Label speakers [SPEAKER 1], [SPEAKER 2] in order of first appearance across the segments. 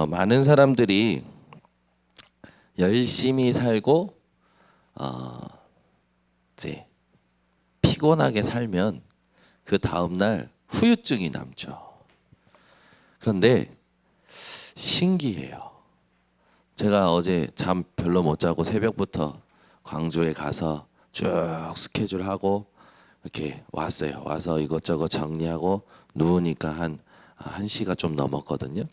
[SPEAKER 1] 많은 사람들이 열심히 살고 이제 피곤하게 살면 그 다음 날 후유증이 남죠. 그런데 신기해요. 제가 어제 잠 별로 못 자고 새벽부터 광주에 가서 쭉 스케줄하고 이렇게 왔어요. 와서 이것저것 정리하고 누우니까 한 1시가 좀 넘었거든요.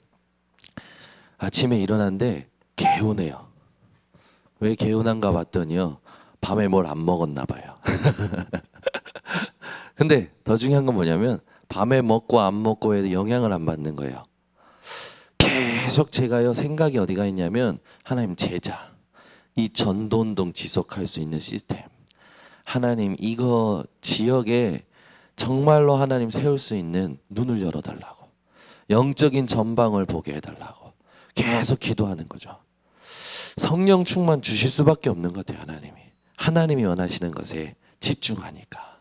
[SPEAKER 1] 아침에 일어났는데 개운해요. 왜 개운한가 봤더니요, 밤에 뭘 안 먹었나 봐요. 근데 더 중요한 건 뭐냐면 밤에 먹고 안 먹고에 영향을 안 받는 거예요. 계속 제가요 생각이 어디가 있냐면, 하나님 제자, 이 전도운동 지속할 수 있는 시스템, 하나님 이거 지역에 정말로 하나님 세울 수 있는 눈을 열어달라고, 영적인 전방을 보게 해달라고 계속 기도하는 거죠. 성령 충만 주실 수밖에 없는 것 같아요. 하나님이 원하시는 것에 집중하니까.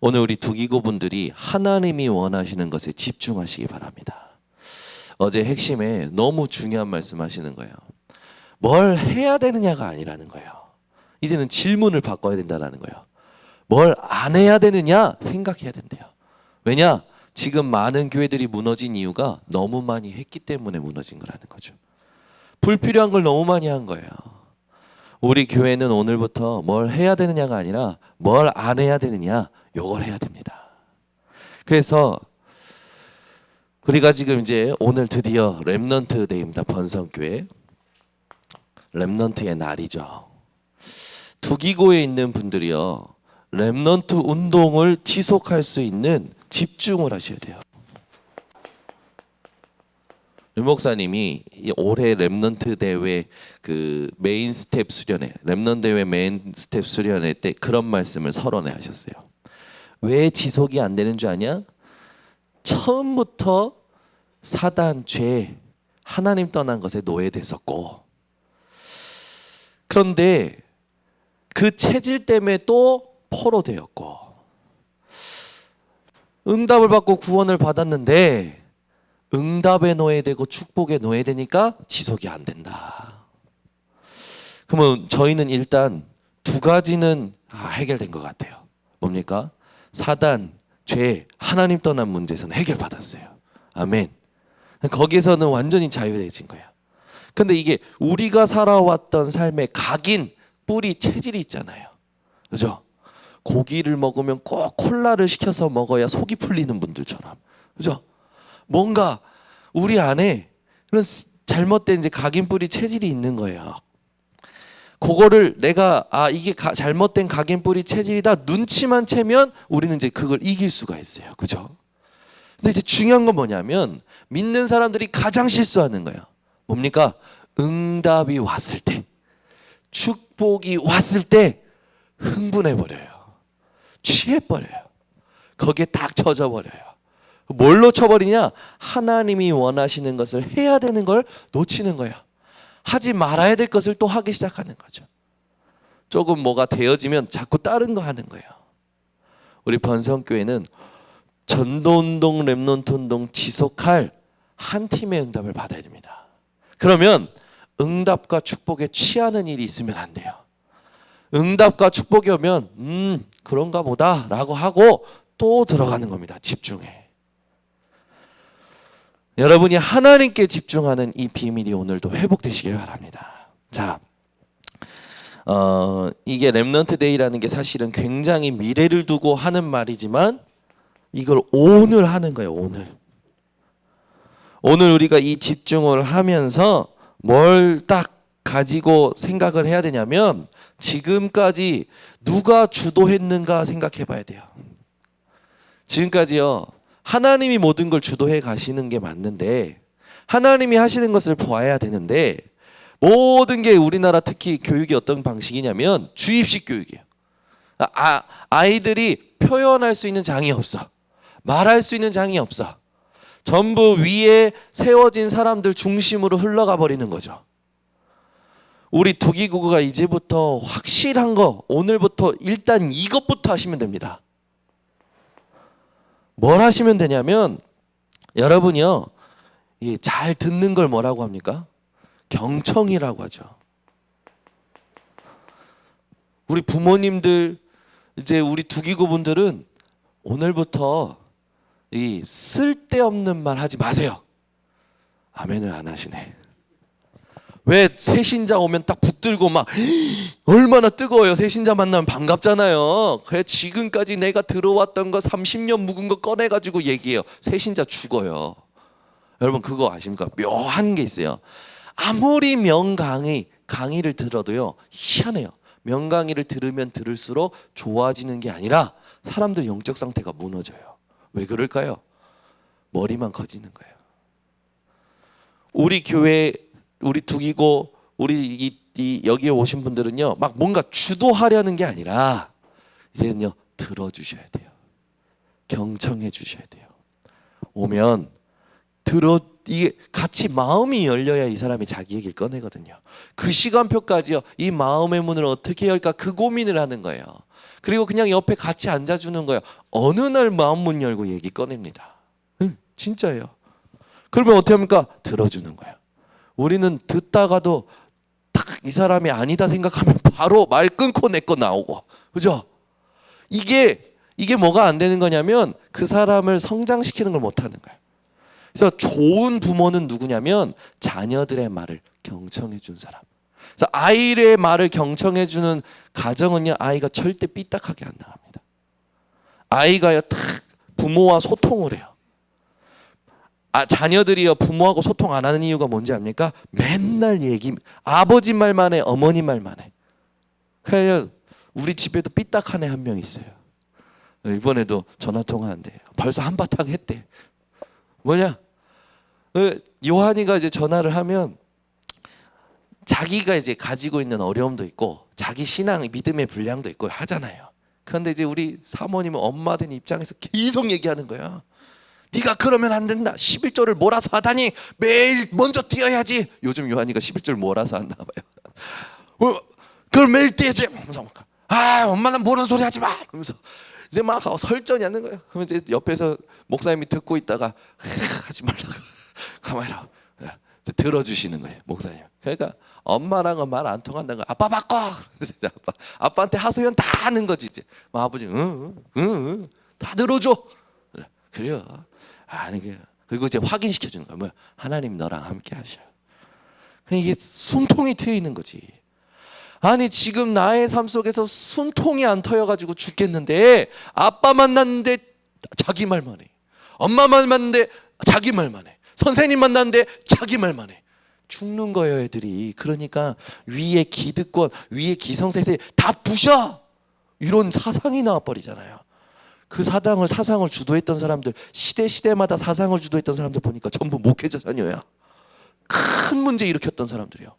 [SPEAKER 1] 오늘 우리 두기고 분들이 하나님이 원하시는 것에 집중하시기 바랍니다. 어제 핵심에 너무 중요한 말씀 하시는 거예요. 뭘 해야 되느냐가 아니라는 거예요. 이제는 질문을 바꿔야 된다는 거예요. 뭘 안 해야 되느냐 생각해야 된대요. 왜냐? 지금 많은 교회들이 무너진 이유가 너무 많이 했기 때문에 무너진 거라는 거죠. 불필요한 걸 너무 많이 한 거예요. 우리 교회는 오늘부터 뭘 해야 되느냐가 아니라 뭘 안 해야 되느냐, 요걸 해야 됩니다. 그래서 우리가 지금 이제 오늘 드디어 렘넌트 데이입니다. 번성교회 렘넌트의 날이죠. 두기고에 있는 분들이요, 렘넌트 운동을 지속할 수 있는 집중을 하셔야 돼요. 유 목사님이 올해 렘넌트 대회 그 메인 스텝 수련회, 렘넌트 대회 메인 스텝 수련회 때 그런 말씀을 서론에 하셨어요. 왜 지속이 안 되는 줄 아냐? 처음부터 사단, 죄, 하나님 떠난 것에 노예됐었고, 그런데 그 체질 때문에 또 포로되었고, 응답을 받고 구원을 받았는데 응답에 노예되고 축복에 노예되니까 지속이 안 된다. 그러면 저희는 일단 두 가지는 해결된 것 같아요. 뭡니까? 사단, 죄, 하나님 떠난 문제에서는 해결받았어요. 아멘. 거기에서는 완전히 자유해진 거예요. 근데 이게 우리가 살아왔던 삶의 각인, 뿌리, 체질이 있잖아요. 그죠? 고기를 먹으면 꼭 콜라를 시켜서 먹어야 속이 풀리는 분들처럼. 그죠? 뭔가 우리 안에 그런 잘못된 이제 각인, 뿌리, 체질이 있는 거예요. 그거를 내가 이게 잘못된 각인, 뿌리, 체질이다 눈치만 채면 우리는 이제 그걸 이길 수가 있어요. 그죠? 근데 이제 중요한 건 뭐냐면, 믿는 사람들이 가장 실수하는 거예요. 뭡니까? 응답이 왔을 때, 축복이 왔을 때 흥분해 버려요. 취해 버려요. 거기에 딱 젖어 버려요. 뭘로 쳐버리냐? 하나님이 원하시는 것을 해야 되는 걸 놓치는 거예요. 하지 말아야 될 것을 또 하기 시작하는 거죠. 조금 뭐가 되어지면 자꾸 다른 거 하는 거예요. 우리 번성교회는 전도운동, 렘넌트 운동 지속할 한 팀의 응답을 받아야 됩니다. 그러면 응답과 축복에 취하는 일이 있으면 안 돼요. 응답과 축복이 오면 그런가 보다 라고 하고 또 들어가는 겁니다. 집중해. 여러분이 하나님께 집중하는 이 비밀이 오늘도 회복되시길 바랍니다. 자, 이게 렘넌트 데이라는 게 사실은 굉장히 미래를 두고 하는 말이지만 이걸 오늘 하는 거예요. 오늘 우리가 이 집중을 하면서 뭘 딱 가지고 생각을 해야 되냐면, 지금까지 누가 주도했는가 생각해 봐야 돼요. 지금까지요, 하나님이 모든 걸 주도해 가시는 게 맞는데, 하나님이 하시는 것을 보아야 되는데, 모든 게 우리나라 특히 교육이 어떤 방식이냐면 주입식 교육이에요. 아이들이 표현할 수 있는 장이 없어. 말할 수 있는 장이 없어. 전부 위에 세워진 사람들 중심으로 흘러가 버리는 거죠. 우리 두기고가 이제부터 확실한 거, 오늘부터 일단 이것부터 하시면 됩니다. 뭘 하시면 되냐면, 여러분이요, 잘 듣는 걸 뭐라고 합니까? 경청이라고 하죠. 우리 부모님들, 이제 우리 두기고분들은 오늘부터 이 쓸데없는 말 하지 마세요. 아멘을 안 하시네. 왜 새신자 오면 딱 붙들고 막 얼마나 뜨거워요. 새신자 만나면 반갑잖아요. 그래 지금까지 내가 들어왔던 거 30년 묵은 거 꺼내가지고 얘기해요. 새신자 죽어요. 여러분 그거 아십니까? 묘한 게 있어요. 아무리 강의를 들어도요 희한해요. 명강의를 들으면 들을수록 좋아지는 게 아니라 사람들 영적 상태가 무너져요. 왜 그럴까요? 머리만 커지는 거예요. 우리 교회, 우리 두기고, 우리 여기에 오신 분들은요 막 뭔가 주도하려는 게 아니라 이제는요 들어주셔야 돼요. 경청해 주셔야 돼요. 오면 이게 같이 마음이 열려야 이 사람이 자기 얘기를 꺼내거든요. 그 시간표까지요 이 마음의 문을 어떻게 열까 그 고민을 하는 거예요. 그리고 그냥 옆에 같이 앉아주는 거예요. 어느 날 마음 문 열고 얘기 꺼냅니다. 진짜예요. 그러면 어떻게 합니까? 들어주는 거예요. 우리는 듣다가도 딱 이 사람이 아니다 생각하면 바로 말 끊고 내 거 나오고, 그죠? 이게 뭐가 안 되는 거냐면 그 사람을 성장시키는 걸 못 하는 거예요. 그래서 좋은 부모는 누구냐면 자녀들의 말을 경청해 준 사람. 그래서 아이의 말을 경청해 주는 가정은요 아이가 절대 삐딱하게 안 나갑니다. 아이가요 탁 부모와 소통을 해요. 자녀들이요 부모하고 소통 안 하는 이유가 뭔지 압니까? 맨날 아버지 말만 해, 어머니 말만 해. 그래서 우리 집에도 삐딱한 애 한 명 있어요. 이번에도 전화 통화한대. 벌써 한바탕 했대. 뭐냐? 요한이가 이제 전화를 하면 자기가 이제 가지고 있는 어려움도 있고 자기 신앙 믿음의 분량도 있고 하잖아요. 그런데 이제 우리 사모님은 엄마 된 입장에서 계속 얘기하는 거야. 네가 그러면 안 된다. 11조를 몰아서 하다니 매일 먼저 뛰어야지. 요즘 요한이가 11조를 몰아서 한나 봐요. 그걸 매일 뛰지. 엄마는 모르는 소리 하지 마. 하면서 이제 막 설전이 하는 거예요. 그러면 이제 옆에서 목사님이 듣고 있다가 하지 말라고 가만히라 들어주시는 거예요, 목사님. 그러니까 엄마랑은 말 안 통한다는 거. 아빠 바꿔. 아빠한테 하소연 다 하는 거지 이제. 아버지는 다 들어줘. 그래요. 그리고 이제 확인시켜 주는 거야. 뭐야? 하나님 너랑 함께 하셔. 이게 숨통이 트여 있는 거지. 아니 지금 나의 삶 속에서 숨통이 안 트여가지고 죽겠는데 아빠 만났는데 자기 말만 해. 엄마 만났는데 자기 말만 해. 선생님 만났는데 자기 말만 해. 죽는 거예요 애들이. 그러니까 위에 기득권, 위에 기성세세 다 부셔. 이런 사상이 나와버리잖아요. 그 사상을 주도했던 사람들, 시대마다 사상을 주도했던 사람들 보니까 전부 목회자 자녀야. 큰 문제 일으켰던 사람들이요.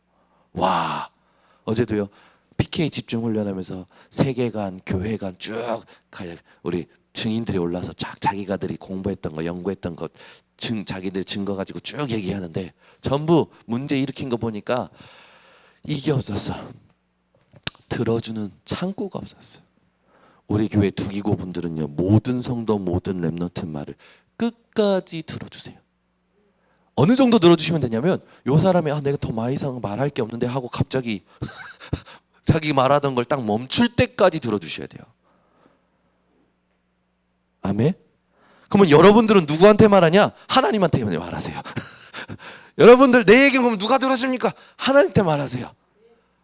[SPEAKER 1] 와, 어제도요 PK 집중 훈련하면서 세계관, 교회관 쭉 우리 증인들이 올라서 자기가들이 공부했던 거, 연구했던 것, 자기들 증거 가지고 쭉 얘기하는데 전부 문제 일으킨 거 보니까 이게 없었어. 들어주는 창구가 없었어. 우리 교회 두기고 분들은요 모든 성도 모든 렘넌트 말을 끝까지 들어주세요. 어느 정도 들어주시면 되냐면 요 사람이 내가 더 많이 이상 말할 게 없는데 하고 갑자기 자기 말하던 걸 딱 멈출 때까지 들어주셔야 돼요. 아멘. 그러면 여러분들은 누구한테 말하냐? 하나님한테 말하세요. 여러분들 내 얘기 보면 누가 들어줍니까? 하나님한테 말하세요.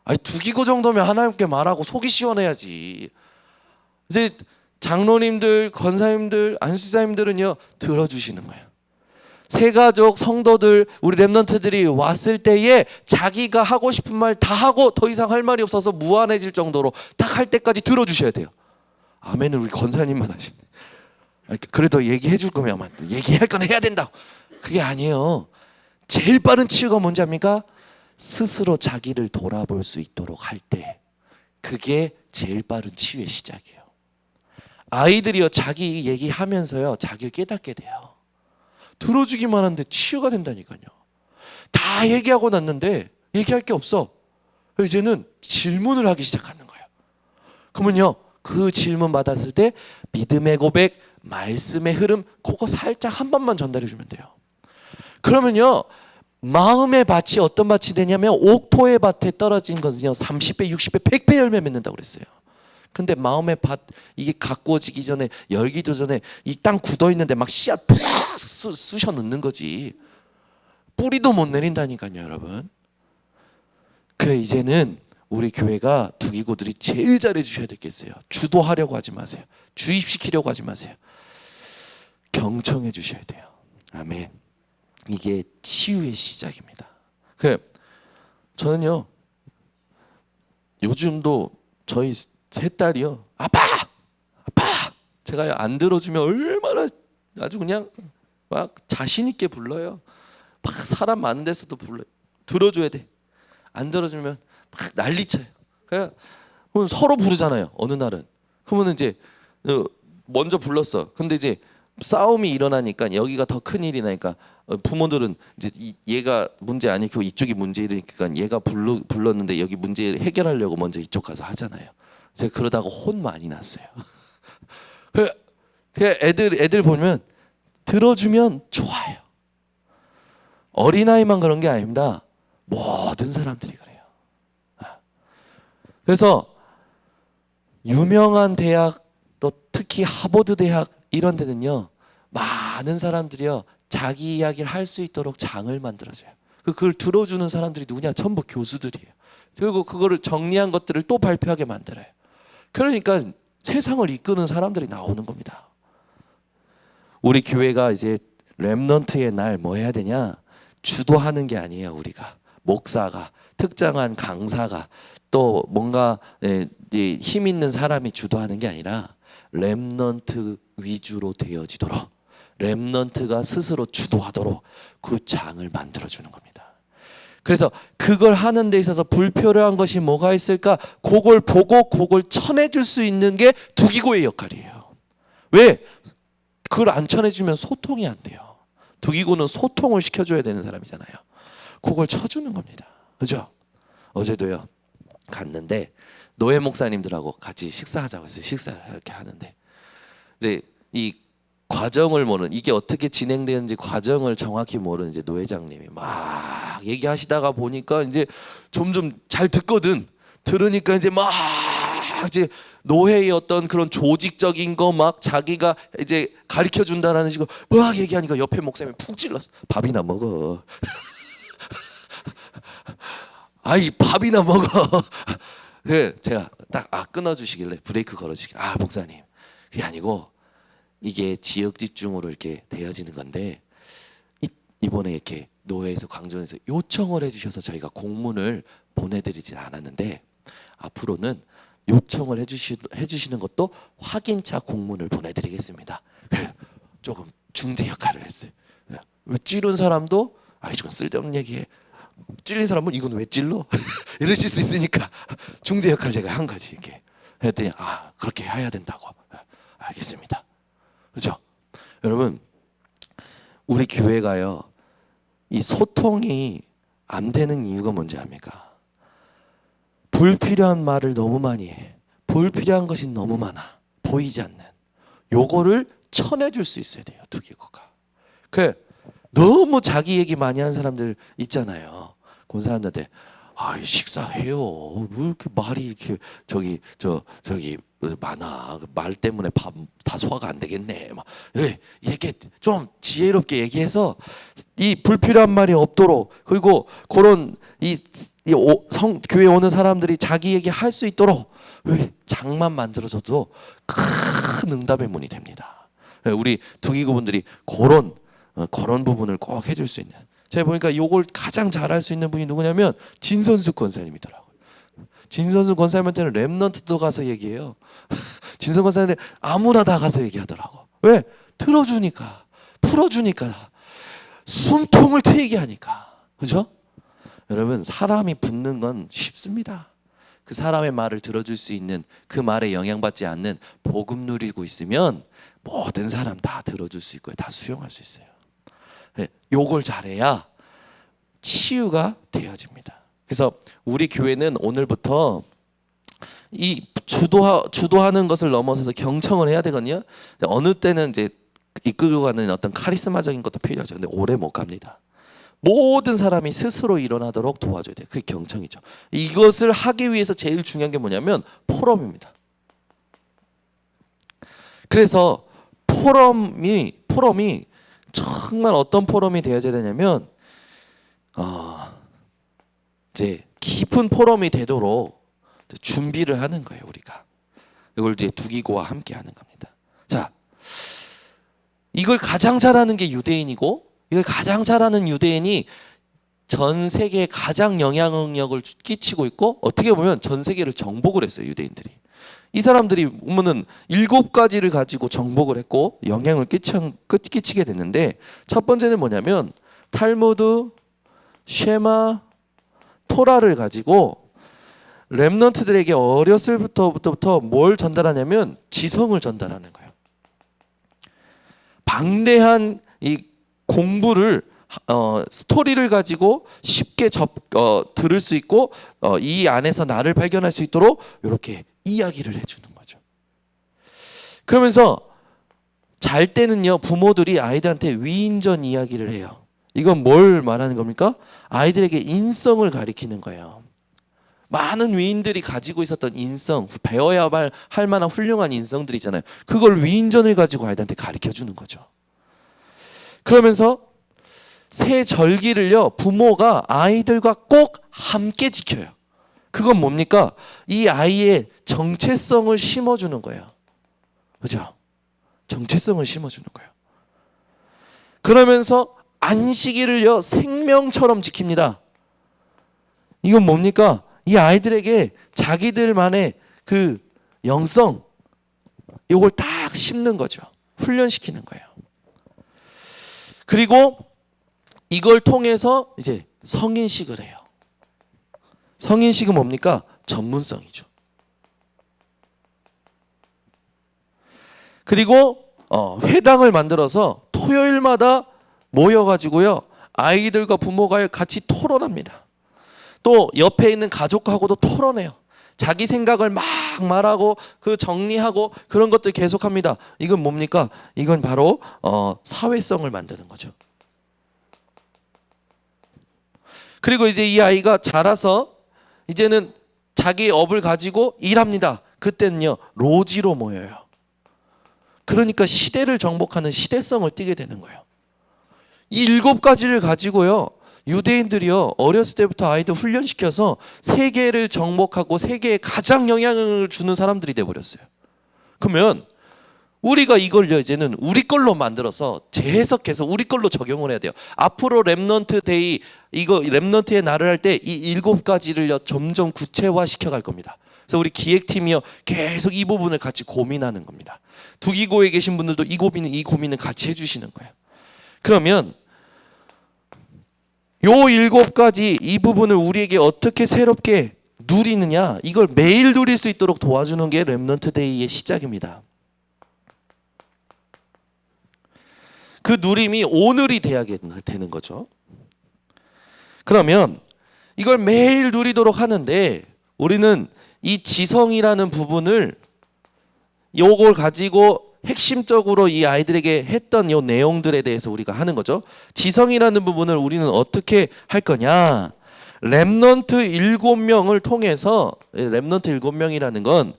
[SPEAKER 1] 아니 두기고 정도면 하나님께 말하고 속이 시원해야지. 이제 장로님들, 권사님들, 안수사님들은요 들어주시는 거예요. 새가족 성도들, 우리 렘넌트들이 왔을 때에 자기가 하고 싶은 말 다 하고 더 이상 할 말이 없어서 무한해질 정도로 딱 할 때까지 들어주셔야 돼요. 아멘을 우리 권사님만 하시네. 그래도 얘기해 줄 거면 얘기할 건 해야 된다고. 그게 아니에요. 제일 빠른 치유가 뭔지 압니까? 스스로 자기를 돌아볼 수 있도록 할 때 그게 제일 빠른 치유의 시작이에요. 아이들이요 자기 얘기하면서요 자기를 깨닫게 돼요. 들어주기만 하는데 치유가 된다니까요. 다 얘기하고 났는데 얘기할 게 없어. 이제는 질문을 하기 시작하는 거예요. 그러면요 그 질문 받았을 때 믿음의 고백, 말씀의 흐름 그거 살짝 한 번만 전달해 주면 돼요. 그러면요, 마음의 밭이 어떤 밭이 되냐면 옥토의 밭에 떨어진 것은요 30배, 60배, 100배 열매 맺는다고 그랬어요. 근데 마음의 밭 이게 가꾸어지기 전에, 열기도 전에 이 땅 굳어 있는데 막 씨앗 푹 쑤셔 넣는 거지. 뿌리도 못 내린다니까요, 여러분. 그 이제는 우리 교회가 두기고들이 제일 잘해 주셔야 되겠어요. 주도하려고 하지 마세요. 주입시키려고 하지 마세요. 경청해 주셔야 돼요. 아멘. 이게 치유의 시작입니다. 저는요, 요즘도 저희 세 딸이요, 아빠, 아빠, 제가 안 들어주면 얼마나 아주 그냥 막 자신 있게 불러요. 막 사람 많은 데서도 불러요. 들어줘야 돼. 안 들어주면 막 난리쳐요. 그냥 서로 부르잖아요. 어느 날은 그러면 이제 먼저 불렀어. 근데 이제 싸움이 일어나니까 여기가 더 큰 일이 나니까 부모들은 이제 얘가 문제 아니고 이쪽이 문제니까 얘가 불렀는데 여기 문제 해결하려고 먼저 이쪽 가서 하잖아요. 제가 그러다가 혼 많이 났어요. 그 애들 보면 들어주면 좋아요. 어린아이만 그런 게 아닙니다. 모든 사람들이 그래요. 그래서 유명한 대학, 또 특히 하버드 대학 이런 데는요, 많은 사람들이요 자기 이야기를 할 수 있도록 장을 만들어줘요. 그걸 들어주는 사람들이 누구냐? 전부 교수들이에요. 그리고 그거를 정리한 것들을 또 발표하게 만들어요. 그러니까 세상을 이끄는 사람들이 나오는 겁니다. 우리 교회가 이제 렘넌트의 날 뭐 해야 되냐? 주도하는 게 아니에요. 우리가 목사가, 특정한 강사가, 또 뭔가 힘 있는 사람이 주도하는 게 아니라 렘넌트 위주로 되어지도록, 렘넌트가 스스로 주도하도록 그 장을 만들어주는 겁니다. 그래서 그걸 하는 데 있어서 불필요한 것이 뭐가 있을까? 그걸 보고 그걸 쳐내줄 수 있는 게 두기고의 역할이에요. 왜? 그걸 안 쳐내주면 소통이 안 돼요. 두기고는 소통을 시켜줘야 되는 사람이잖아요. 그걸 쳐주는 겁니다. 그죠? 어제도요, 갔는데 노예 목사님들하고 같이 식사하자고 해서 식사를 이렇게 하는데, 이제 이 과정을 모르는, 이게 어떻게 진행되는지 과정을 정확히 모르는 이제 노회장님이 막 얘기하시다가 보니까 이제 점점 잘 듣거든. 들으니까 이제 막 이제 노회의 어떤 그런 조직적인 거 막 자기가 이제 가르쳐 준다라는 식으로 막 얘기하니까 옆에 목사님이 푹 찔렀어. 밥이나 먹어. 아이, 밥이나 먹어. 그 제가 딱 끊어주시길래, 브레이크 걸어주시길래, 목사님, 그게 아니고 이게 지역 집중으로 이렇게 되어지는 건데 이번에 이렇게 노회에서, 광주에서 요청을 해주셔서 저희가 공문을 보내드리진 않았는데 앞으로는 요청을 해주시는 것도 확인차 공문을 보내드리겠습니다. 조금 중재 역할을 했어요. 찌른 사람도 이건 쓸데없는 얘기해. 찔린 사람은 이건 왜 찔러? 이러실 수 있으니까 중재 역할을 제가 한 거지. 이렇게 했더니 그렇게 해야 된다고. 알겠습니다. 그렇죠? 여러분, 우리 교회가요, 이 소통이 안 되는 이유가 뭔지 압니까? 불필요한 말을 너무 많이 해. 불필요한 것이 너무 많아. 보이지 않는. 요거를 쳐내줄 수 있어야 돼요, 두기고가. 너무 자기 얘기 많이 하는 사람들 있잖아요. 그 사람들한테 식사해요. 왜 이렇게 말이 이렇게 저기 많아. 말 때문에 밥 다 소화가 안 되겠네. 막 이렇게 좀 지혜롭게 얘기해서 이 불필요한 말이 없도록, 그리고 그런 교회 오는 사람들이 자기 얘기 할 수 있도록 장만 만들어줘도 큰 응답의 문이 됩니다. 우리 두기고분들이 그런 부분을 꼭 해줄 수 있는. 제가 보니까 이걸 가장 잘할 수 있는 분이 누구냐면 진선수 권사님이더라고요. 진선수 권사님한테는 렘넌트도 가서 얘기해요. 진선 권사님한테 아무나 다 가서 얘기하더라고. 왜? 들어주니까, 풀어주니까, 숨통을 트이게 하니까. 그죠? 여러분, 사람이 붙는 건 쉽습니다. 그 사람의 말을 들어줄 수 있는, 그 말에 영향받지 않는 복음 누리고 있으면 모든 사람 다 들어줄 수 있고요, 다 수용할 수 있어요. 요걸 잘해야 치유가 되어집니다. 그래서 우리 교회는 오늘부터 이 주도하는 것을 넘어서서 경청을 해야 되거든요. 어느 때는 이제 이끌고 가는 어떤 카리스마적인 것도 필요하죠. 근데 오래 못 갑니다. 모든 사람이 스스로 일어나도록 도와줘야 돼요. 그게 경청이죠. 이것을 하기 위해서 제일 중요한 게 뭐냐면 포럼입니다. 그래서 포럼이 정말 어떤 포럼이 되어야 되냐면 이제 깊은 포럼이 되도록 준비를 하는 거예요. 우리가 이걸 이제 두기고와 함께 하는 겁니다. 자, 이걸 가장 잘하는 게 유대인이고, 이걸 가장 잘하는 유대인이 전 세계에 가장 영향력을 끼치고 있고, 어떻게 보면 전 세계를 정복을 했어요. 유대인들이. 이 사람들이 보면은 7가지를 가지고 정복을 했고 영향을 끼치게 됐는데, 첫 번째는 뭐냐면 탈무드, 쉐마, 토라를 가지고 렘넌트들에게 어렸을 때부터 뭘 전달하냐면 지성을 전달하는 거예요. 방대한 이 공부를 스토리를 가지고 쉽게 들을 수 있고 이 안에서 나를 발견할 수 있도록 이렇게 이야기를 해주는 거죠. 그러면서 잘 때는요, 부모들이 아이들한테 위인전 이야기를 해요. 이건 뭘 말하는 겁니까? 아이들에게 인성을 가리키는 거예요. 많은 위인들이 가지고 있었던 인성, 배워야 할 만한 훌륭한 인성들이 있잖아요. 그걸 위인전을 가지고 아이들한테 가르쳐 주는 거죠. 그러면서 새 절기를요, 부모가 아이들과 꼭 함께 지켜요. 그건 뭡니까? 이 아이의 정체성을 심어주는 거예요. 그죠? 정체성을 심어주는 거예요. 그러면서 안식일을요, 생명처럼 지킵니다. 이건 뭡니까? 이 아이들에게 자기들만의 그 영성, 이걸 딱 심는 거죠. 훈련시키는 거예요. 그리고 이걸 통해서 이제 성인식을 해요. 성인식은 뭡니까? 전문성이죠. 그리고 회당을 만들어서 토요일마다 모여가지고요, 아이들과 부모가 같이 토론합니다. 또 옆에 있는 가족하고도 토론해요. 자기 생각을 막 말하고 그 정리하고 그런 것들 계속합니다. 이건 뭡니까? 이건 바로 사회성을 만드는 거죠. 그리고 이제 이 아이가 자라서 이제는 자기 업을 가지고 일합니다. 그때는요, 로지로 모여요. 그러니까 시대를 정복하는 시대성을 띠게 되는 거예요. 이 7가지를 가지고요, 유대인들이요, 어렸을 때부터 아이들 훈련시켜서 세계를 정복하고 세계에 가장 영향을 주는 사람들이 돼버렸어요. 그러면 우리가 이걸요, 이제는 우리 걸로 만들어서 재해석해서 우리 걸로 적용을 해야 돼요. 앞으로 렘넌트 데이, 이거 렘넌트의 날을 할 때 이 7가지를요 점점 구체화 시켜갈 겁니다. 그래서 우리 기획팀이요, 계속 이 부분을 같이 고민하는 겁니다. 두기고에 계신 분들도 이 고민을 같이 해주시는 거예요. 그러면 요 7가지 이 부분을 우리에게 어떻게 새롭게 누리느냐, 이걸 매일 누릴 수 있도록 도와주는 게 렘넌트 데이의 시작입니다. 그 누림이 오늘이 돼야 되는 거죠. 그러면 이걸 매일 누리도록 하는데, 우리는 이 지성이라는 부분을 요걸 가지고 핵심적으로 이 아이들에게 했던 요 내용들에 대해서 우리가 하는 거죠. 지성이라는 부분을 우리는 어떻게 할 거냐? 렘넌트 7명을 통해서, 렘넌트 7명이라는 건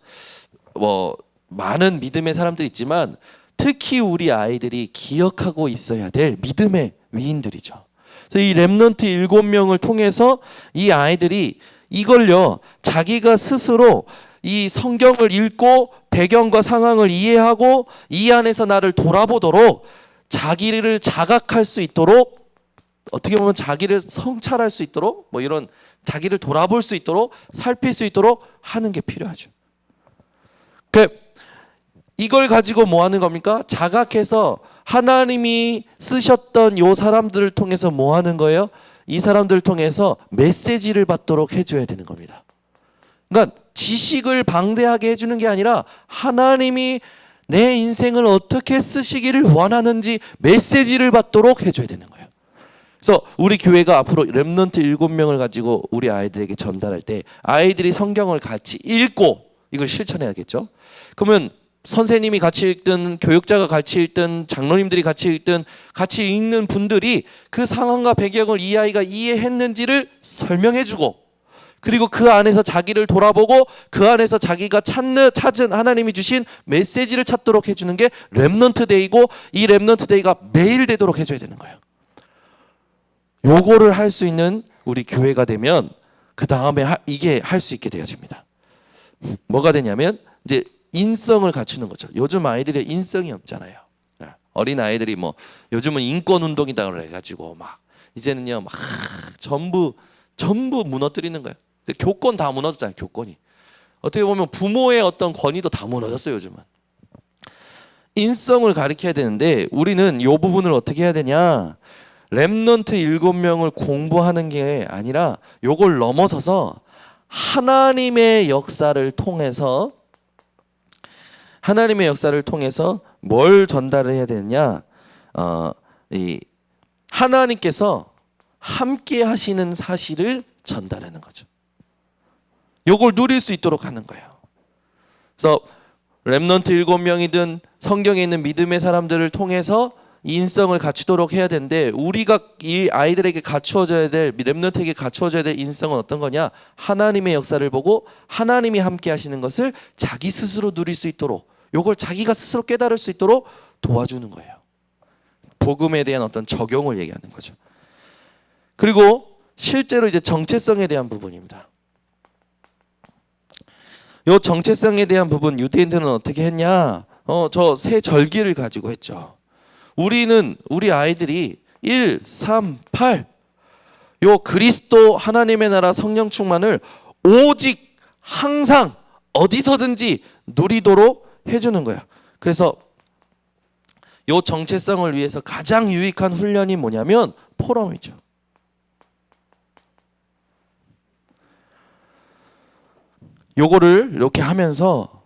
[SPEAKER 1] 뭐 많은 믿음의 사람들이 있지만 특히 우리 아이들이 기억하고 있어야 될 믿음의 위인들이죠. 그래서 이 렘넌트 7명을 통해서 이 아이들이 이걸요, 자기가 스스로 이 성경을 읽고 배경과 상황을 이해하고 이 안에서 나를 돌아보도록, 자기를 자각할 수 있도록, 어떻게 보면 자기를 성찰할 수 있도록, 뭐 이런 자기를 돌아볼 수 있도록, 살필 수 있도록 하는 게 필요하죠. 이걸 가지고 뭐 하는 겁니까? 자각해서 하나님이 쓰셨던 요 사람들을 통해서 뭐 하는 거예요? 이 사람들을 통해서 메시지를 받도록 해줘야 되는 겁니다. 그러니까 지식을 방대하게 해주는 게 아니라 하나님이 내 인생을 어떻게 쓰시기를 원하는지 메시지를 받도록 해줘야 되는 거예요. 그래서 우리 교회가 앞으로 렘넌트 7명을 가지고 우리 아이들에게 전달할 때 아이들이 성경을 같이 읽고 이걸 실천해야겠죠. 그러면 선생님이 같이 읽든 교육자가 같이 읽든 장로님들이 같이 읽든 같이 읽는 분들이 그 상황과 배경을 이 아이가 이해했는지를 설명해주고, 그리고 그 안에서 자기를 돌아보고 그 안에서 자기가 찾은 하나님이 주신 메시지를 찾도록 해주는 게 렘넌트 데이고, 이 렘넌트 데이가 매일 되도록 해줘야 되는 거예요. 요거를 할 수 있는 우리 교회가 되면 그 다음에 이게 할 수 있게 되어집니다. 뭐가 되냐면 이제 인성을 갖추는 거죠. 요즘 아이들이 인성이 없잖아요. 어린 아이들이 뭐 요즘은 인권 운동이다 그래가지고 막 이제는요 막 전부 무너뜨리는 거예요. 교권 다 무너졌잖아요. 교권이 어떻게 보면 부모의 어떤 권위도 다 무너졌어요. 요즘은 인성을 가르쳐야 되는데 우리는 요 부분을 어떻게 해야 되냐? 렘넌트 7명을 공부하는 게 아니라 요걸 넘어서서 하나님의 역사를 통해서 뭘 전달을 해야 되느냐? 이 하나님께서 함께 하시는 사실을 전달하는 거죠. 요걸 누릴 수 있도록 하는 거예요. 그래서 렘넌트 7명이든 성경에 있는 믿음의 사람들을 통해서 인성을 갖추도록 해야 되는데, 우리가 이 아이들에게 갖추어져야 될, 렘넌트에게 갖추어져야 될 인성은 어떤 거냐? 하나님의 역사를 보고 하나님이 함께 하시는 것을 자기 스스로 누릴 수 있도록, 요걸 자기가 스스로 깨달을 수 있도록 도와주는 거예요. 복음에 대한 어떤 적용을 얘기하는 거죠. 그리고 실제로 이제 정체성에 대한 부분입니다. 요 정체성에 대한 부분 유대인들은 어떻게 했냐? 저 세 절기를 가지고 했죠. 우리 아이들이 1, 3, 8 요 그리스도 하나님의 나라 성령 충만을 오직 항상 어디서든지 누리도록 해주는 거야. 그래서 요 정체성을 위해서 가장 유익한 훈련이 뭐냐면 포럼이죠. 요거를 이렇게 하면서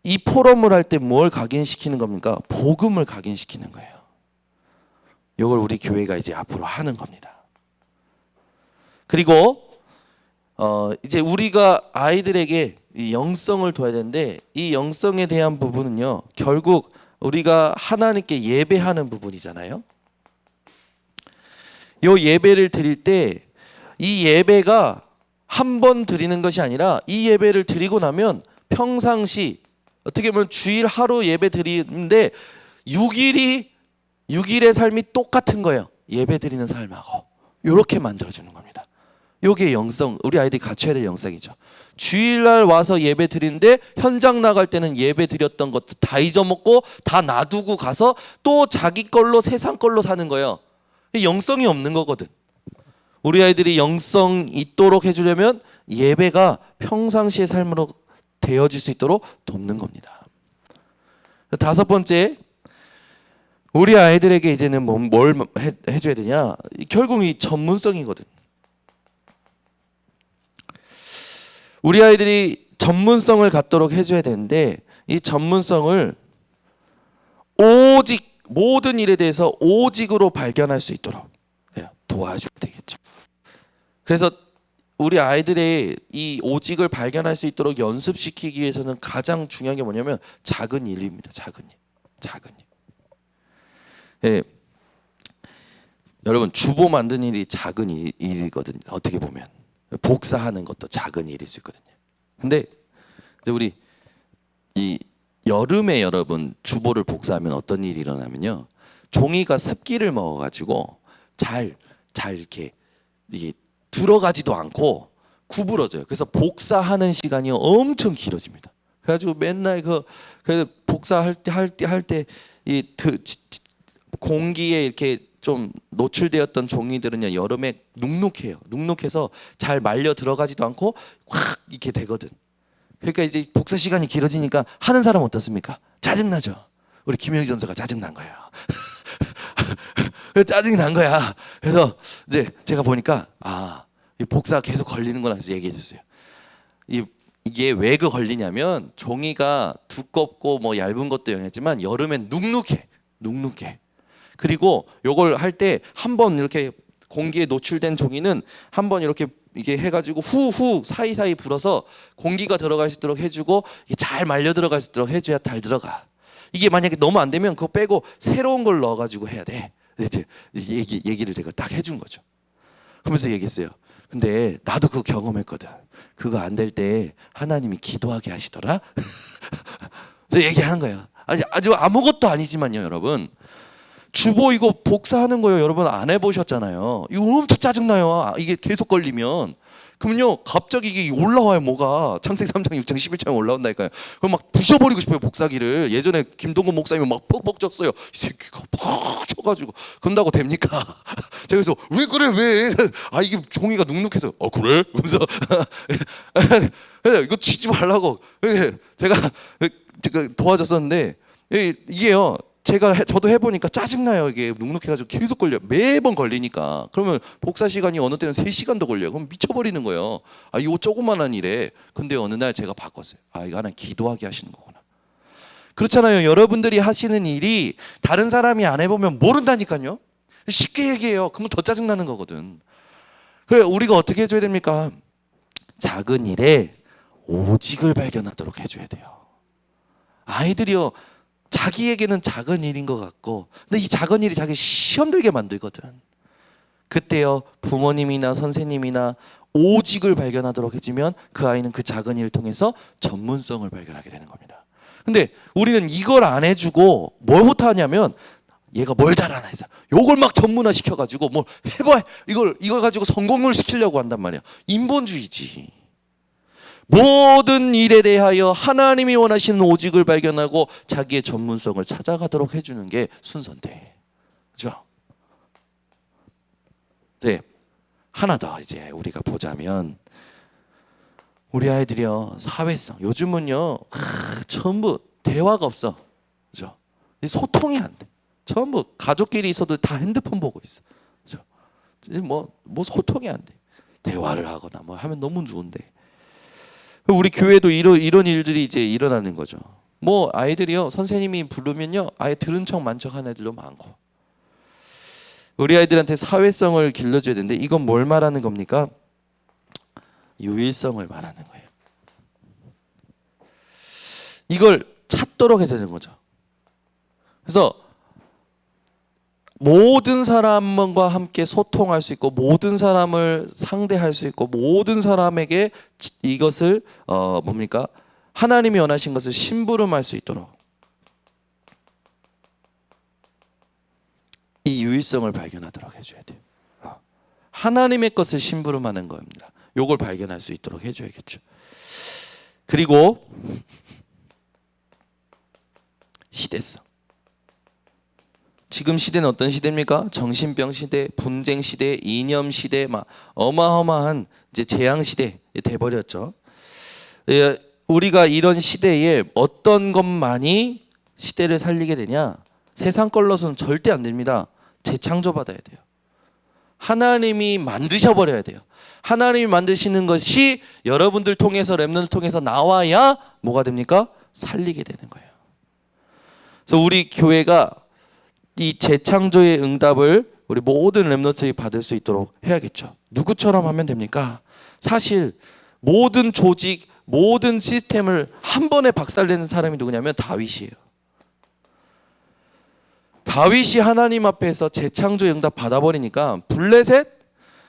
[SPEAKER 1] 이 포럼을 할 때 뭘 각인시키는 겁니까? 복음을 각인시키는 거예요. 이걸 우리 교회가 이제 앞으로 하는 겁니다. 그리고 이제 우리가 아이들에게 이 영성을 둬야 되는데, 이 영성에 대한 부분은요, 결국 우리가 하나님께 예배하는 부분이잖아요. 이 예배를 드릴 때 이 예배가 한 번 드리는 것이 아니라 이 예배를 드리고 나면 평상시 어떻게 보면 주일 하루 예배 드리는데 6일의 삶이 똑같은 거예요. 예배 드리는 삶하고 이렇게 만들어주는 겁니다. 이게 영성, 우리 아이들이 갖춰야 될 영성이죠. 주일날 와서 예배 드리는데 현장 나갈 때는 예배 드렸던 것도 다 잊어먹고 다 놔두고 가서 또 자기 걸로 세상 걸로 사는 거예요. 영성이 없는 거거든. 우리 아이들이 영성 있도록 해주려면 예배가 평상시의 삶으로 되어질 수 있도록 돕는 겁니다. 5번째, 우리 아이들에게 이제는 뭘 해줘야 되냐? 결국 이 전문성이거든. 우리 아이들이 전문성을 갖도록 해줘야 되는데, 이 전문성을 오직 모든 일에 대해서 오직으로 발견할 수 있도록 도와줘야 되겠죠. 그래서 우리 아이들의 이 오직을 발견할 수 있도록 연습시키기 위해서는 가장 중요한 게 뭐냐면 작은 일입니다. 작은 일. 예. 여러분, 주보 만드는 일이 작은 일이거든요. 어떻게 보면 복사하는 것도 작은 일일 수 있거든요. 근데 우리 이 여름에 여러분 주보를 복사하면 어떤 일이 일어나면요, 종이가 습기를 먹어가지고 잘 이렇게 이게 들어가지도 않고 구부러져요. 그래서 복사하는 시간이 엄청 길어집니다. 그래가지고 맨날 그 복사할 때 이 공기에 이렇게 좀 노출되었던 종이들은요, 여름에 눅눅해요. 눅눅해서 잘 말려 들어가지도 않고 확 이렇게 되거든. 그러니까 이제 복사 시간이 길어지니까 하는 사람 어떻습니까? 짜증나죠. 우리 김영희 전사가 짜증난 거예요. 짜증이 난 거야. 그래서 이제 제가 보니까 이 복사가 계속 걸리는구나 해서 얘기해 줬어요. 이게 왜 걸리냐면 종이가 두껍고 뭐 얇은 것도 영향이지만 여름엔 눅눅해. 그리고 요걸 할 때 한 번 이렇게 공기에 노출된 종이는 한 번 이렇게 이게 해가지고 후후 사이사이 불어서 공기가 들어갈 수 있도록 해주고 이게 잘 말려 들어갈 수 있도록 해줘야 잘 들어가. 이게 만약에 너무 안 되면 그거 빼고 새로운 걸 넣어가지고 해야 돼. 이제 얘기를 제가 딱 해준 거죠. 그러면서 얘기했어요. 근데 나도 그거 경험했거든. 그거 안 될 때 하나님이 기도하게 하시더라. 그래서 얘기하는 거예요. 아주 아무것도 아니지만요, 여러분. 주보 이거 복사하는 거요, 여러분 안 해보셨잖아요. 이거 엄청 짜증나요. 이게 계속 걸리면. 그러면요, 갑자기 이게 올라와요, 뭐가. 창세기 3장, 6장, 11장에 올라온다니까요. 그럼 막 부셔버리고 싶어요, 복사기를. 예전에 김동건 목사님은 막 뻑뻑 쳤어요. 이 새끼가 막 쳐가지고. 그런다고 됩니까? 제가 그래서 왜 그래, 왜? 이게 종이가 눅눅해서. 그래? 그러면서 이거 치지 말라고. 제가 도와줬었는데, 이게요. 저도 해보니까 짜증나요. 이게 눅눅해가지고 계속 걸려. 매번 걸리니까. 그러면 복사 시간이 어느 때는 3시간도 걸려요. 그럼 미쳐버리는 거예요. 이거 조그만한 일에. 근데 어느 날 제가 바꿨어요. 이거 하나 기도하게 하시는 거구나. 그렇잖아요. 여러분들이 하시는 일이 다른 사람이 안 해보면 모른다니까요. 쉽게 얘기해요. 그러면 더 짜증나는 거거든. 그래, 우리가 어떻게 해줘야 됩니까? 작은 일에 오직을 발견하도록 해줘야 돼요. 아이들이요, 자기에게는 작은 일인 것 같고, 근데 이 작은 일이 자기 시험 들게 만들거든. 그때요, 부모님이나 선생님이나 오직을 발견하도록 해주면 그 아이는 그 작은 일을 통해서 전문성을 발견하게 되는 겁니다. 근데 우리는 이걸 안 해주고 뭘부터 하냐면, 얘가 뭘 잘하나 해서 요걸 막 전문화 시켜가지고 뭘 해봐, 이걸 가지고 성공을 시키려고 한단 말이야. 인본주의지. 모든 일에 대하여 하나님이 원하시는 오직을 발견하고 자기의 전문성을 찾아가도록 해주는 게 순서인데, 그죠? 네, 하나 더 이제 우리가 보자면, 우리 아이들이요, 사회성. 요즘은요, 전부 대화가 없어, 그죠? 소통이 안 돼. 전부 가족끼리 있어도 다 핸드폰 보고 있어, 그죠? 뭐 소통이 안 돼. 대화를 하거나 뭐 하면 너무 좋은데. 우리 교회도 이런 일들이 이제 일어나는 거죠. 뭐 아이들이요, 선생님이 부르면요, 아예 들은 척 만척 하는 애들도 많고. 우리 아이들한테 사회성을 길러줘야 되는데, 이건 뭘 말하는 겁니까? 유일성을 말하는 거예요. 이걸 찾도록 해야 되는 거죠. 그래서 모든 사람과 함께 소통할 수 있고, 모든 사람을 상대할 수 있고, 모든 사람에게 이것을 뭡니까? 하나님이 원하신 것을 심부름할 수 있도록 이 유일성을 발견하도록 해줘야 돼요. 하나님의 것을 심부름하는 겁니다. 요걸 발견할 수 있도록 해줘야겠죠. 그리고 시대성. 지금 시대는 어떤 시대입니까? 정신병 시대, 분쟁 시대, 이념 시대, 막 어마어마한 이제 재앙 시대 돼버렸죠. 우리가 이런 시대에 어떤 것만이 시대를 살리게 되냐? 세상 걸로서는 절대 안 됩니다. 재창조받아야 돼요. 하나님이 만드셔버려야 돼요. 하나님이 만드시는 것이 여러분들 통해서, 렘넌트를 통해서 나와야 뭐가 됩니까? 살리게 되는 거예요. 그래서 우리 교회가 이 재창조의 응답을 우리 모든 렘넌트들이 받을 수 있도록 해야겠죠. 누구처럼 하면 됩니까? 사실 모든 조직, 모든 시스템을 한 번에 박살내는 사람이 누구냐면 다윗이에요. 다윗이 하나님 앞에서 재창조의 응답 받아버리니까 블레셋,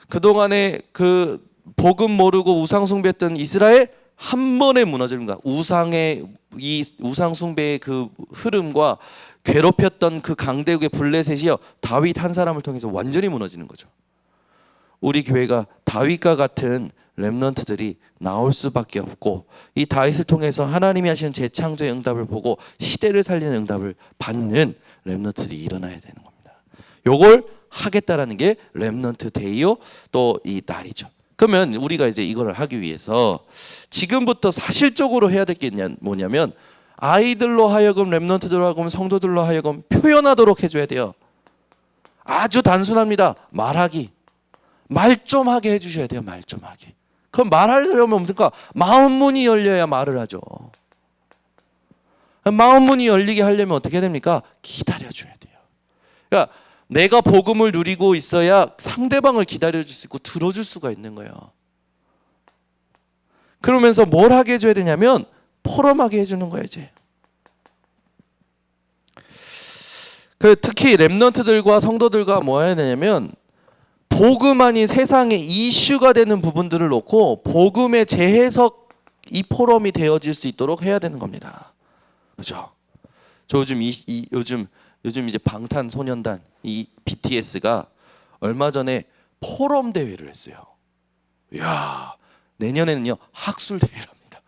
[SPEAKER 1] 그동안에 그 복음 모르고 우상 숭배했던 이스라엘 한 번에 무너집니다. 이 우상 숭배의 그 흐름과 괴롭혔던 그 강대국의 블레셋이요, 다윗 한 사람을 통해서 완전히 무너지는 거죠. 우리 교회가 다윗과 같은 렘넌트들이 나올 수밖에 없고, 이 다윗을 통해서 하나님이 하시는 재창조의 응답을 보고 시대를 살리는 응답을 받는 렘넌트들이 일어나야 되는 겁니다. 요걸 하겠다라는 게 렘넌트 데이요, 또 이 날이죠. 그러면 우리가 이제 이걸 하기 위해서 지금부터 사실적으로 해야 될 게 뭐냐면, 아이들로 하여금, 렘넌트들로 하여금, 성도들로 하여금 표현하도록 해줘야 돼요. 아주 단순합니다. 말하기. 말 좀 하게 해주셔야 돼요. 말 좀 하게. 그럼 말하려면 뭡니까? 마음문이 열려야 말을 하죠. 마음문이 열리게 하려면 어떻게 해야 됩니까? 기다려줘야 돼요. 그러니까 내가 복음을 누리고 있어야 상대방을 기다려줄 수 있고 들어줄 수가 있는 거예요. 그러면서 뭘 하게 해줘야 되냐면 포럼하게 해주는 거예요. 이제 특히 렘넌트들과 성도들과 뭐 해야 되냐면 복음만이 세상에 이슈가 되는 부분들을 놓고 복음의 재해석 이 포럼이 되어질 수 있도록 해야 되는 겁니다. 그렇죠? 저 요즘 요즘 이제 방탄소년단 이 BTS가 얼마 전에 포럼 대회를 했어요. 이야, 내년에는요 학술 대회랍니다.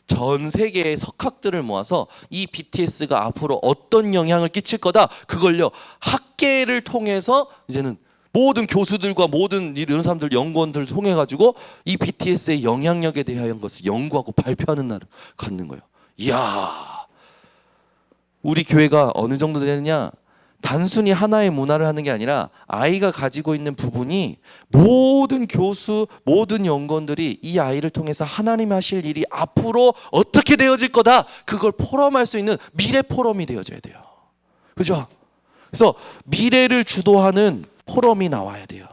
[SPEAKER 1] 전 세계의 석학들을 모아서 이 BTS가 앞으로 어떤 영향을 끼칠 거다, 그걸요 학계를 통해서 이제는 모든 교수들과 모든 이런 사람들 연구원들 통해 가지고 이 BTS의 영향력에 대한 것을 연구하고 발표하는 날을 갖는 거예요. 이야, 우리 교회가 어느 정도 되느냐? 단순히 하나의 문화를 하는 게 아니라 아이가 가지고 있는 부분이 모든 교수, 모든 연구원들이 이 아이를 통해서 하나님이 하실 일이 앞으로 어떻게 되어질 거다, 그걸 포럼할 수 있는 미래 포럼이 되어져야 돼요. 그죠? 그래서 미래를 주도하는 포럼이 나와야 돼요.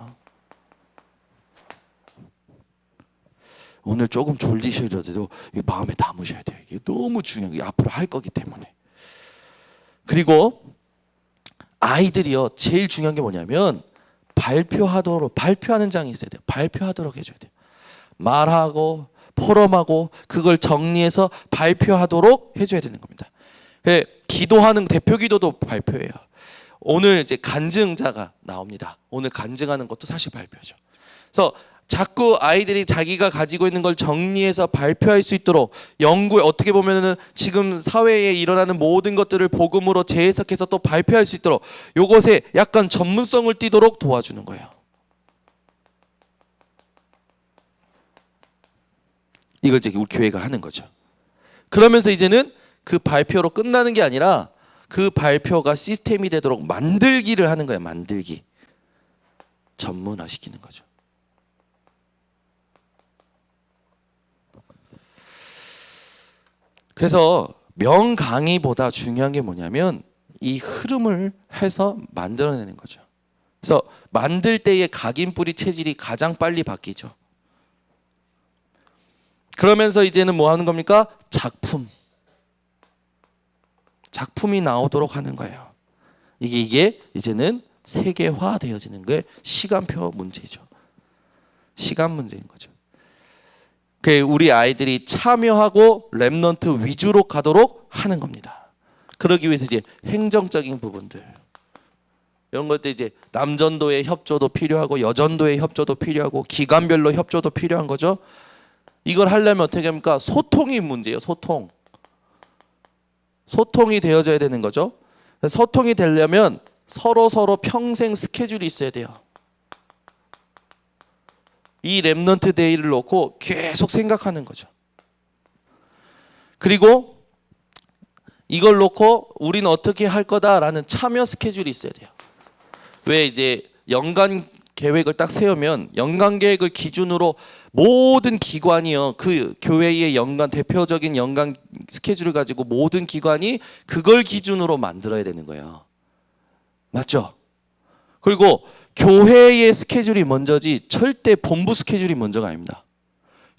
[SPEAKER 1] 오늘 조금 졸리시더라도 마음에 담으셔야 돼요. 이게 너무 중요한 게 앞으로 할 거기 때문에. 그리고 아이들이요 제일 중요한 게 뭐냐면 발표하는 장이 있어야 돼요. 발표하도록 해줘야 돼요. 말하고 포럼하고 그걸 정리해서 발표하도록 해줘야 되는 겁니다. 기도하는 대표 기도도 발표예요. 오늘 이제 간증자가 나옵니다. 오늘 간증하는 것도 사실 발표죠. 그래서 자꾸 아이들이 자기가 가지고 있는 걸 정리해서 발표할 수 있도록, 연구에 어떻게 보면은 지금 사회에 일어나는 모든 것들을 복음으로 재해석해서 또 발표할 수 있도록 요것에 약간 전문성을 띠도록 도와주는 거예요. 이걸 이제 우리 교회가 하는 거죠. 그러면서 이제는 그 발표로 끝나는 게 아니라 그 발표가 시스템이 되도록 만들기를 하는 거예요. 만들기. 전문화시키는 거죠. 그래서 명강의보다 중요한 게 뭐냐면 이 흐름을 해서 만들어내는 거죠. 그래서 만들 때의 각인뿌리 체질이 가장 빨리 바뀌죠. 그러면서 이제는 뭐 하는 겁니까? 작품이 나오도록 하는 거예요. 이게 이제는 세계화 되어지는 게 시간표 문제죠. 시간 문제인 거죠. 우리 아이들이 참여하고 렘넌트 위주로 가도록 하는 겁니다. 그러기 위해서 이제 행정적인 부분들, 이런 것들 이제 남전도의 협조도 필요하고 여전도의 협조도 필요하고 기관별로 협조도 필요한 거죠. 이걸 하려면 어떻게 합니까? 소통이 문제예요. 소통이 되어져야 되는 거죠. 소통이 되려면 서로 평생 스케줄이 있어야 돼요. 이 렘넌트 데이를 놓고 계속 생각하는 거죠. 그리고 이걸 놓고 우리는 어떻게 할 거다라는 참여 스케줄이 있어야 돼요. 왜 이제 연간 계획을 딱 세우면 연간 계획을 기준으로 모든 기관이요 그 교회의 연간 대표적인 연간 스케줄을 가지고 모든 기관이 그걸 기준으로 만들어야 되는 거예요. 맞죠? 그리고 교회의 스케줄이 먼저지 절대 본부 스케줄이 먼저가 아닙니다.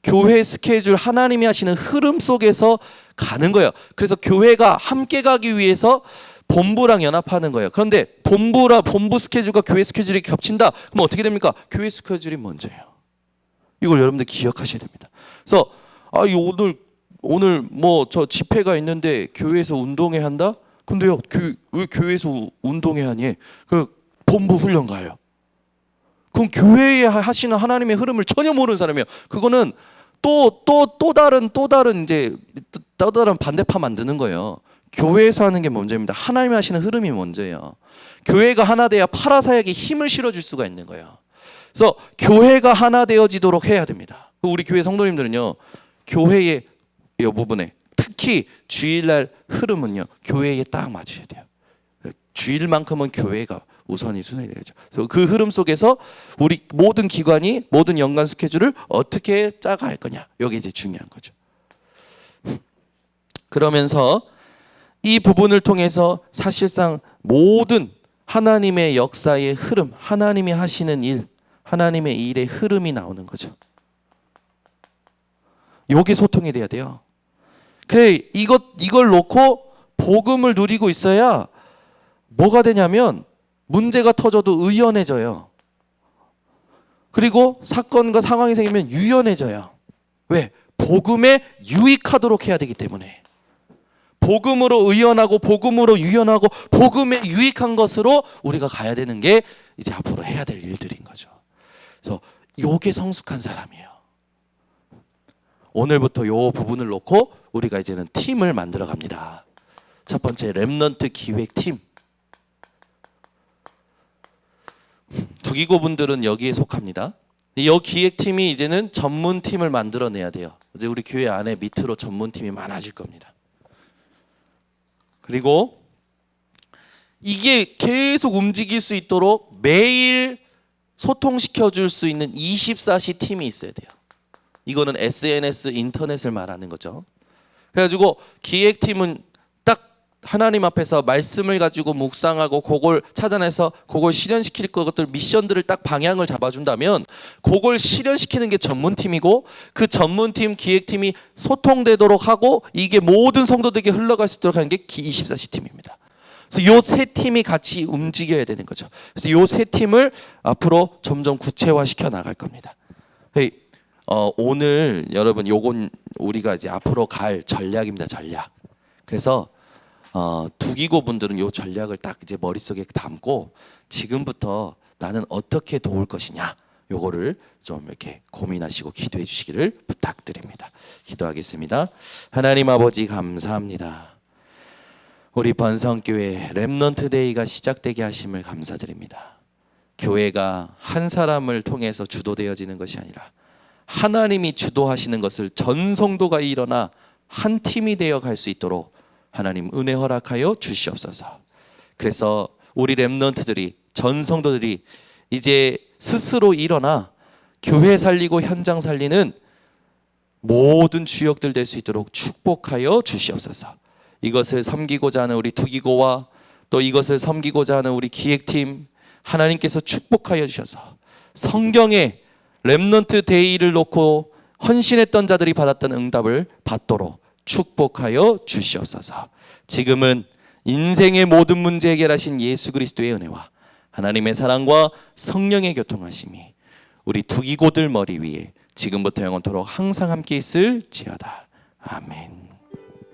[SPEAKER 1] 교회 스케줄, 하나님이 하시는 흐름 속에서 가는 거예요. 그래서 교회가 함께 가기 위해서 본부랑 연합하는 거예요. 그런데 본부 스케줄과 교회 스케줄이 겹친다. 그럼 어떻게 됩니까? 교회 스케줄이 먼저예요. 이걸 여러분들 기억하셔야 됩니다. 그래서 오늘 뭐 저 집회가 있는데 교회에서 운동회 한다? 근데요, 왜 교회에서 운동회 하니? 그 본부 훈련 가요. 그럼 교회에 하시는 하나님의 흐름을 전혀 모르는 사람이에요. 그거는 또 다른 이제 또 다른 반대파 만드는 거예요. 교회에서 하는 게 먼저입니다. 하나님이 하시는 흐름이 먼저예요. 교회가 하나 돼야 파라사역에 힘을 실어줄 수가 있는 거예요. 그래서 교회가 하나 되어지도록 해야 됩니다. 우리 교회 성도님들은요, 교회의 이 부분에 특히 주일날 흐름은요, 교회에 딱 맞춰야 돼요. 주일만큼은 교회가 우선이 순위 되죠. 그래서 그 흐름 속에서 우리 모든 기관이 모든 연간 스케줄을 어떻게 짜갈 거냐, 이게 이제 중요한 거죠. 그러면서 이 부분을 통해서 사실상 모든 하나님의 역사의 흐름, 하나님이 하시는 일, 하나님의 일의 흐름이 나오는 거죠. 요게 소통이 돼야 돼요. 그래, 이걸 놓고 복음을 누리고 있어야 뭐가 되냐면 문제가 터져도 의연해져요. 그리고 사건과 상황이 생기면 유연해져요. 왜? 복음에 유익하도록 해야 되기 때문에. 복음으로 의연하고 복음으로 유연하고 복음에 유익한 것으로 우리가 가야 되는 게 이제 앞으로 해야 될 일들인 거죠. 그래서 요게 성숙한 사람이에요. 오늘부터 요 부분을 놓고 우리가 이제는 팀을 만들어 갑니다. 첫 번째, 렘넌트 기획팀. 두기고 분들은 여기에 속합니다. 이 기획팀이 이제는 전문팀을 만들어내야 돼요. 이제 우리 교회 안에 밑으로 전문팀이 많아질 겁니다. 그리고 이게 계속 움직일 수 있도록 매일 소통시켜 줄 수 있는 24시 팀이 있어야 돼요. 이거는 SNS, 인터넷을 말하는 거죠. 그래가지고 기획팀은 딱 하나님 앞에서 말씀을 가지고 묵상하고 그걸 찾아내서 그걸 실현시킬 것들 미션들을 딱 방향을 잡아준다면 그걸 실현시키는 게 전문팀이고 그 전문팀 기획팀이 소통되도록 하고 이게 모든 성도들에게 흘러갈 수 있도록 하는 게 24시 팀입니다. 그래서 요 세 팀이 같이 움직여야 되는 거죠. 그래서 요 세 팀을 앞으로 점점 구체화시켜 나갈 겁니다. 오늘 여러분 요건 우리가 이제 앞으로 갈 전략입니다. 전략. 그래서 두기고 분들은 요 전략을 딱 이제 머릿속에 담고 지금부터 나는 어떻게 도울 것이냐 요거를 좀 이렇게 고민하시고 기도해 주시기를 부탁드립니다. 기도하겠습니다. 하나님 아버지 감사합니다. 우리 번성교회 렘넌트 데이가 시작되게 하심을 감사드립니다. 교회가 한 사람을 통해서 주도되어지는 것이 아니라 하나님이 주도하시는 것을 전 성도가 일어나 한 팀이 되어 갈 수 있도록 하나님 은혜 허락하여 주시옵소서. 그래서 우리 렘넌트들이 전 성도들이 이제 스스로 일어나 교회 살리고 현장 살리는 모든 주역들 될 수 있도록 축복하여 주시옵소서. 이것을 섬기고자 하는 우리 두기고와 또 이것을 섬기고자 하는 우리 기획팀 하나님께서 축복하여 주셔서 성경에 렘넌트 데이를 놓고 헌신했던 자들이 받았던 응답을 받도록 축복하여 주시옵소서. 지금은 인생의 모든 문제 해결하신 예수 그리스도의 은혜와 하나님의 사랑과 성령의 교통하심이 우리 두기고들 머리 위에 지금부터 영원토록 항상 함께 있을지어다. 아멘.